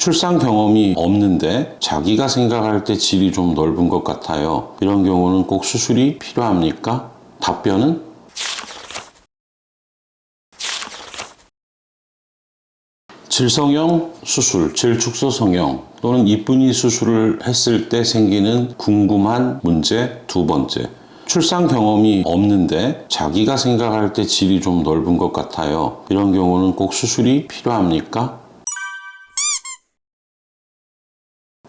출산 경험이 없는데 자기가 생각할 때 질이 좀 넓은 것 같아요. 이런 경우는 꼭 수술이 필요합니까? 답변은 질성형 수술, 질축소 성형 또는 이쁜이 수술을 했을 때 생기는 궁금한 문제 두 번째. 출산 경험이 없는데 자기가 생각할 때 질이 좀 넓은 것 같아요. 이런 경우는 꼭 수술이 필요합니까?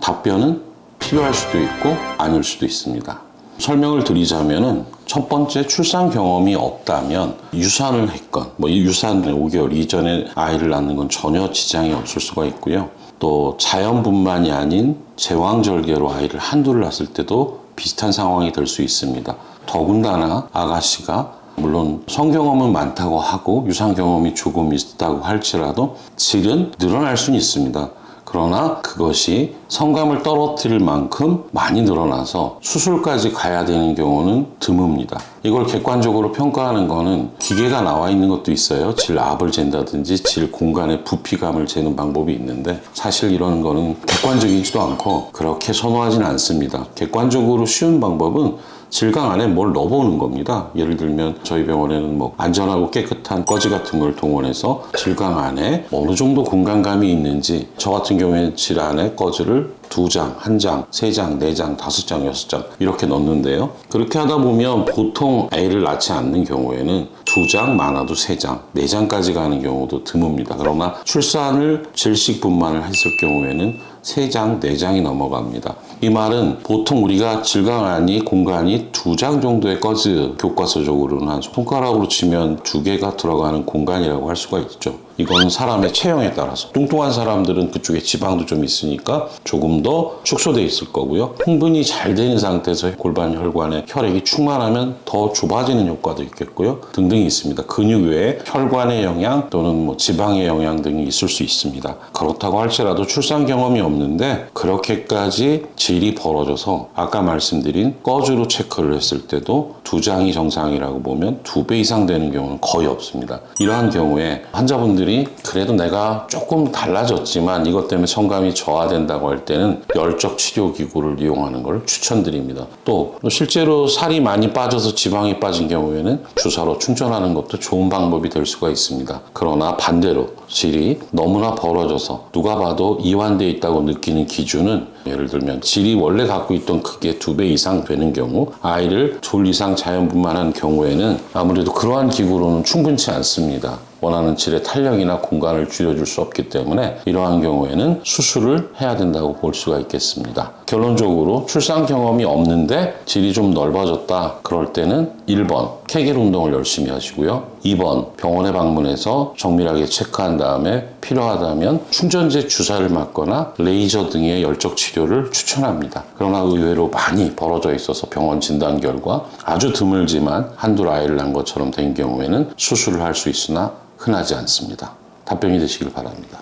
답변은 필요할 수도 있고 아닐 수도 있습니다. 설명을 드리자면은 첫 번째, 출산 경험이 없다면 유산을 했건 유산 5개월 이전에 아이를 낳는 건 전혀 지장이 없을 수가 있고요. 또 자연분만이 아닌 제왕절개로 아이를 한둘을 낳았을 때도 비슷한 상황이 될 수 있습니다. 더군다나 아가씨가 물론 성경험은 많다고 하고 유산 경험이 조금 있다고 할지라도 질은 늘어날 수는 있습니다. 그러나 그것이 성감을 떨어뜨릴 만큼 많이 늘어나서 수술까지 가야 되는 경우는 드뭅니다. 이걸 객관적으로 평가하는 거는 기계가 나와 있는 것도 있어요. 질 압을 잰다든지 질 공간의 부피감을 재는 방법이 있는데 사실 이런 거는 객관적이지도 않고 그렇게 선호하진 않습니다. 객관적으로 쉬운 방법은 질강 안에 뭘 넣어보는 겁니다. 예를 들면 저희 병원에는 안전하고 깨끗한 꺼지 같은 걸 동원해서 질강 안에 어느 정도 공간감이 있는지, 저 같은 경우에는 질 안에 꺼지를 2장, 1장, 3장, 4장, 5장, 6장 이렇게 넣는데요. 그렇게 하다 보면 보통 아이를 낳지 않는 경우에는 2장, 많아도 3장, 4장까지 가는 경우도 드뭅니다. 그러나 출산을 질식분만을 했을 경우에는 3장, 4장이 넘어갑니다. 이 말은 보통 우리가 질강 안이 공간이 2장 정도의 꺼즈, 교과서적으로는 한 손가락으로 치면 2개가 들어가는 공간이라고 할 수가 있죠. 이건 사람의 체형에 따라서 뚱뚱한 사람들은 그쪽에 지방도 좀 있으니까 조금 더 축소되어 있을 거고요. 흥분이 잘 되는 상태에서 골반 혈관에 혈액이 충만하면 더 좁아지는 효과도 있겠고요. 등등이 있습니다. 근육 외에 혈관의 영향 또는 지방의 영향 등이 있을 수 있습니다. 그렇다고 할지라도 출산 경험이 없는데 그렇게까지 질이 벌어져서 아까 말씀드린 꺼즈로 체크를 했을 때도 2장이 정상이라고 보면 2배 이상 되는 경우는 거의 없습니다. 이러한 경우에 환자분들이 그래도 내가 조금 달라졌지만 이것 때문에 성감이 저하된다고 할 때는 열적 치료 기구를 이용하는 걸 추천드립니다. 또 실제로 살이 많이 빠져서 지방이 빠진 경우에는 주사로 충전하는 것도 좋은 방법이 될 수가 있습니다. 그러나 반대로 질이 너무나 벌어져서 누가 봐도 이완되어 있다고 느끼는 기준은 예를 들면 질이 원래 갖고 있던 크기의 2배 이상 되는 경우, 아이를 둘 이상 자연분만한 경우에는 아무래도 그러한 기구로는 충분치 않습니다. 원하는 질의 탄력이나 공간을 줄여줄 수 없기 때문에 이러한 경우에는 수술을 해야 된다고 볼 수가 있겠습니다. 결론적으로 출산 경험이 없는데 질이 좀 넓어졌다 그럴 때는 1번 케겔 운동을 열심히 하시고요. 2번 병원에 방문해서 정밀하게 체크한 다음에 필요하다면 충전재 주사를 맞거나 레이저 등의 열적 치료를 추천합니다. 그러나 의외로 많이 벌어져 있어서 병원 진단 결과 아주 드물지만 한둘 아이를 낳은 것처럼 된 경우에는 수술을 할 수 있으나 흔하지 않습니다. 답변이 되시길 바랍니다.